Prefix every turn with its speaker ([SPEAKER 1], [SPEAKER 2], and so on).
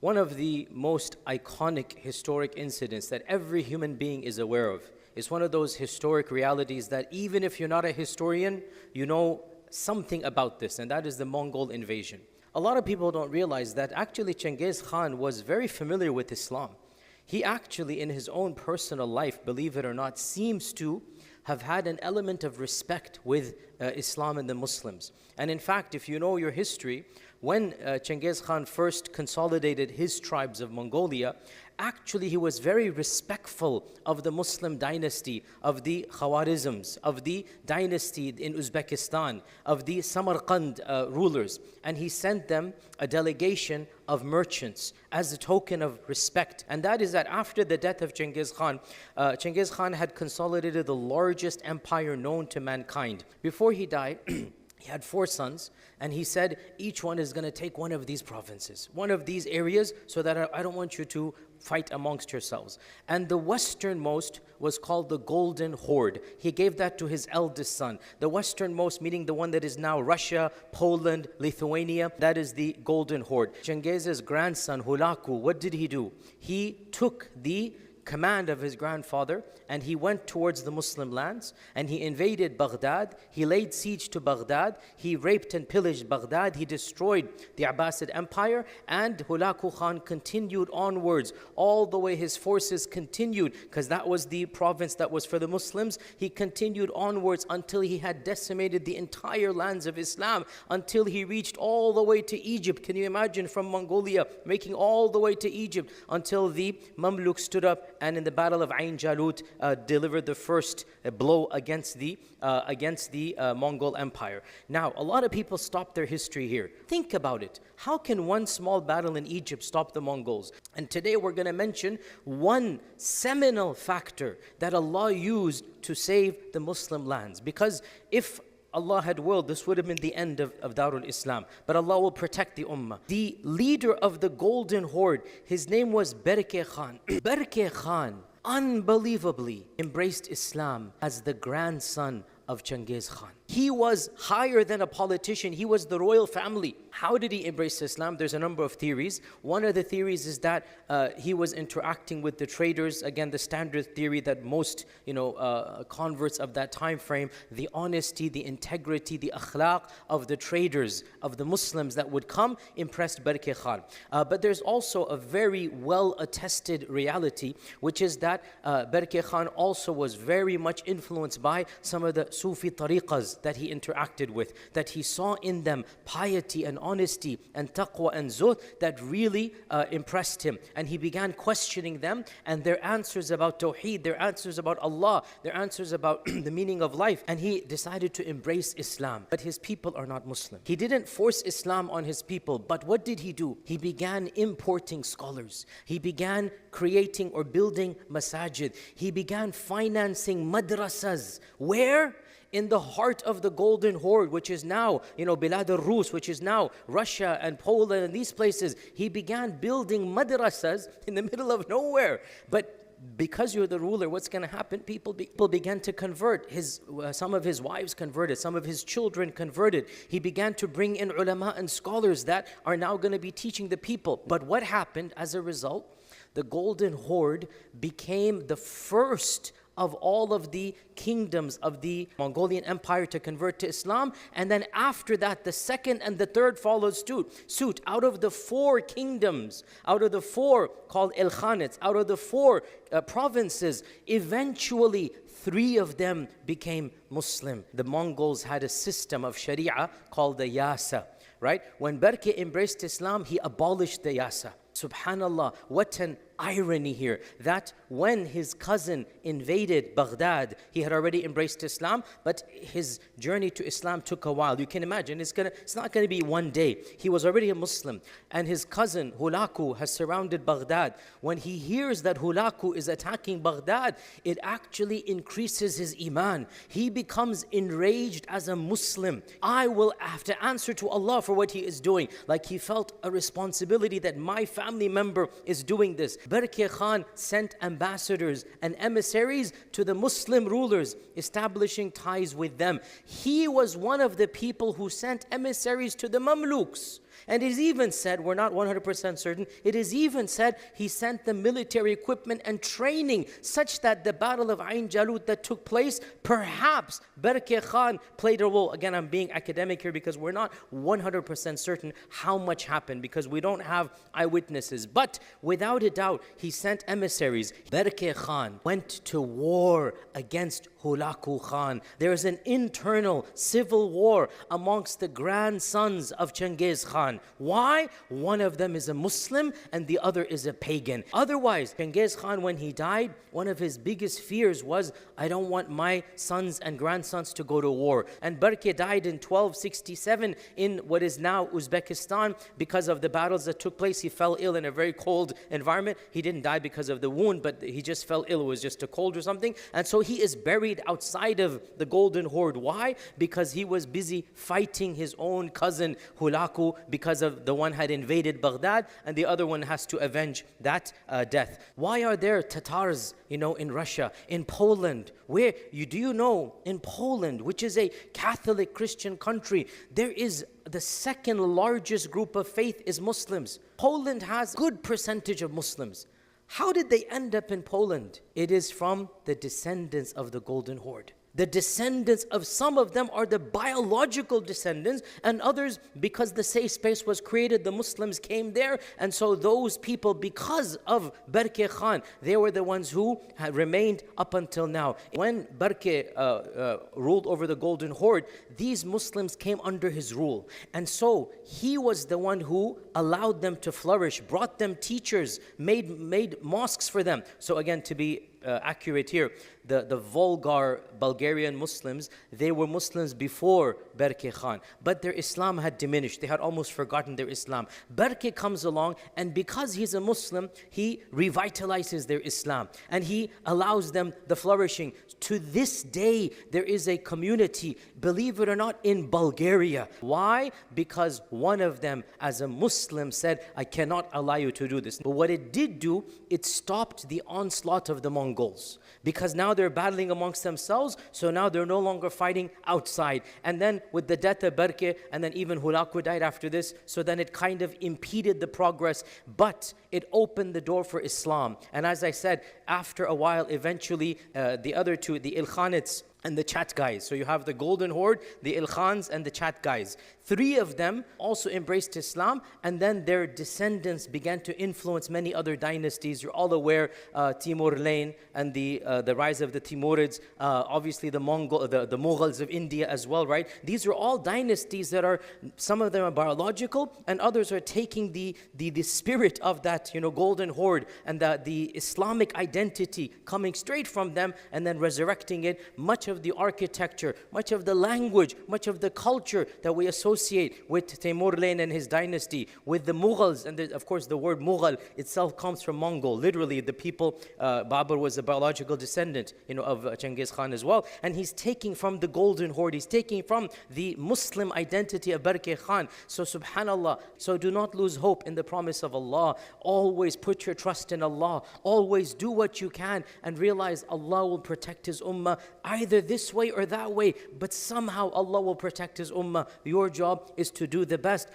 [SPEAKER 1] One of the most iconic historic incidents that every human being is aware of is one of those historic realities that even if you're not a historian, you know something about this, and that is the Mongol invasion. A lot of people don't realize that actually Genghis Khan was very familiar with Islam. He actually, in his own personal life, believe it or not, seems to have had an element of respect with Islam and the Muslims. And in fact, if you know your history, when Genghis Khan first consolidated his tribes of Mongolia, actually he was very respectful of the Muslim dynasty, of the Khawarizms, of the dynasty in Uzbekistan, of the Samarkand rulers. And he sent them a delegation of merchants as a token of respect. And that is that after the death of Genghis Khan had consolidated the largest empire known to mankind. Before he died, he had 4 sons, and he said, each one is going to take one of these provinces, one of these areas, so that I don't want you to fight amongst yourselves. And the westernmost was called the Golden Horde. He gave that to his eldest son. The westernmost, meaning the one that is now Russia, Poland, Lithuania, that is the Golden Horde. Genghis's grandson, Hulagu, what did he do? He took the command of his grandfather and he went towards the Muslim lands and he invaded Baghdad. He laid siege to Baghdad. He raped and pillaged Baghdad. He destroyed the Abbasid Empire, and Hulagu Khan continued onwards all the way. His forces continued, because that was the province that was for the Muslims. He continued onwards until he had decimated the entire lands of Islam, until he reached all the way to Egypt. Can you imagine, from Mongolia making all the way to Egypt, until the Mamluks stood up and in the battle of Ain Jalut delivered the first blow against the Mongol Empire. Now, a lot of people stop their history here. Think about it. How can one small battle in Egypt stop the Mongols? And today we're going to mention one seminal factor that Allah used to save the Muslim lands. Because if Allah had willed, this would have been the end of Darul Islam. But Allah will protect the Ummah. The leader of the Golden Horde, his name was Berke Khan. Berke Khan unbelievably embraced Islam as the grandson of Genghis Khan. He was higher than a politician. He was the royal family. How did he embrace Islam? There's a number of theories. One of the theories is that he was interacting with the traders. Again, the standard theory that most converts of that time frame, the honesty, the integrity, the akhlaq of the traders, of the Muslims that would come, impressed Berke Khan. But there's also a very well-attested reality, which is that Berke Khan also was very much influenced by some of the Sufi tariqas that he interacted with, that he saw in them piety and honesty and taqwa and zuhd that really impressed him. And he began questioning them and their answers about Tawheed, their answers about Allah, their answers about the meaning of life. And he decided to embrace Islam. But his people are not Muslim. He didn't force Islam on his people, but what did he do? He began importing scholars. He began creating or building masajid. He began financing madrasas. Where? In the heart of the Golden Horde, which is now, Bilad al-Rus, which is now Russia and Poland and these places. He began building madrasas in the middle of nowhere. But because you're the ruler, what's going to happen? People began to convert. Some of his wives converted. Some of his children converted. He began to bring in ulama and scholars that are now going to be teaching the people. But what happened as a result? The Golden Horde became the first of all of the kingdoms of the Mongolian Empire to convert to Islam. And then after that, the second and the third followed suit. Out of the 4 kingdoms, out of the 4 called El-Khanats, out of the 4 provinces, eventually 3 of them became Muslim. The Mongols had a system of Sharia called the Yasa, right? When Berke embraced Islam, he abolished the Yasa. Subhanallah, what an irony here, that when his cousin invaded Baghdad, he had already embraced Islam, but his journey to Islam took a while. You can imagine, it's not going to be one day. He was already a Muslim, and his cousin Hulagu has surrounded Baghdad. When he hears that Hulagu is attacking Baghdad, it actually increases his iman. He becomes enraged as a Muslim. I will have to answer to Allah for what he is doing. Like he felt a responsibility that my family member is doing this. Berke Khan sent ambassadors and emissaries to the Muslim rulers, establishing ties with them. He was one of the people who sent emissaries to the Mamluks. And it is even said, we're not 100% certain, it is even said he sent the military equipment and training such that the battle of Ain Jalut that took place, perhaps Berke Khan played a role. Again, I'm being academic here because we're not 100% certain how much happened because we don't have eyewitnesses. But without a doubt, he sent emissaries. Berke Khan went to war against Hulagu Khan. There is an internal civil war amongst the grandsons of Genghis Khan. Why? One of them is a Muslim and the other is a pagan. Otherwise, Genghis Khan, when he died, one of his biggest fears was, I don't want my sons and grandsons to go to war. And Berke died in 1267 in what is now Uzbekistan because of the battles that took place. He fell ill in a very cold environment. He didn't die because of the wound, but he just fell ill. It was just a cold or something. And so he is buried outside of the Golden Horde. Why? Because he was busy fighting his own cousin Hulagu because of the one had invaded Baghdad and the other one has to avenge that death. Why are there Tatars, in Russia, in Poland? Where do you know in Poland, which is a Catholic Christian country, there is the second largest group of faith is Muslims. Poland has a good percentage of Muslims. How did they end up in Poland? It is from the descendants of the Golden Horde. The descendants of some of them are the biological descendants, and others, because the safe space was created, the Muslims came there, and so those people, because of Berke Khan, they were the ones who had remained up until now. When Berke ruled over the Golden Horde, these Muslims came under his rule, and so he was the one who allowed them to flourish, brought them teachers, made mosques for them. So again, to be accurate here, the vulgar Bulgarian Muslims, they were Muslims before Berke Khan, but their Islam had diminished. They had almost forgotten their Islam. Berke comes along, and because he's a Muslim, he revitalizes their Islam and he allows them the flourishing. To this day, there is a community, believe it or not, in Bulgaria. Why? Because one of them, as a Muslim, said, I cannot allow you to do this. But what it did do, it stopped the onslaught of the Mongols. Because now they're battling amongst themselves, so now they're no longer fighting outside. And then with the death of Berke, and then even Hulagu died after this, so then it kind of impeded the progress, but it opened the door for Islam. And as I said, after a while, eventually, the other two, the Ilkhanids and the Chat guys. So you have the Golden Horde, the Ilkhans, and the Chat guys. Three of them also embraced Islam, and then their descendants began to influence many other dynasties. You're all aware, Timur Lane and the rise of the Timurids, obviously the Mughals of India as well, right? These are all dynasties that are, some of them are biological, and others are taking the spirit of that, Golden Horde and the Islamic identity coming straight from them and then resurrecting it. Much of the architecture, much of the language, much of the culture that we associate with Timur Lane and his dynasty, with the Mughals, and of course the word Mughal itself comes from Mongol. Literally, the people, Babur was a biological descendant, of Genghis Khan as well, and he's taking from the Golden Horde, he's taking from the Muslim identity of Berke Khan. So subhanallah, so do not lose hope in the promise of Allah. Always put your trust in Allah. Always do what you can and realize Allah will protect His ummah either this way or that way, but somehow Allah will protect His ummah. Your job is to do the best.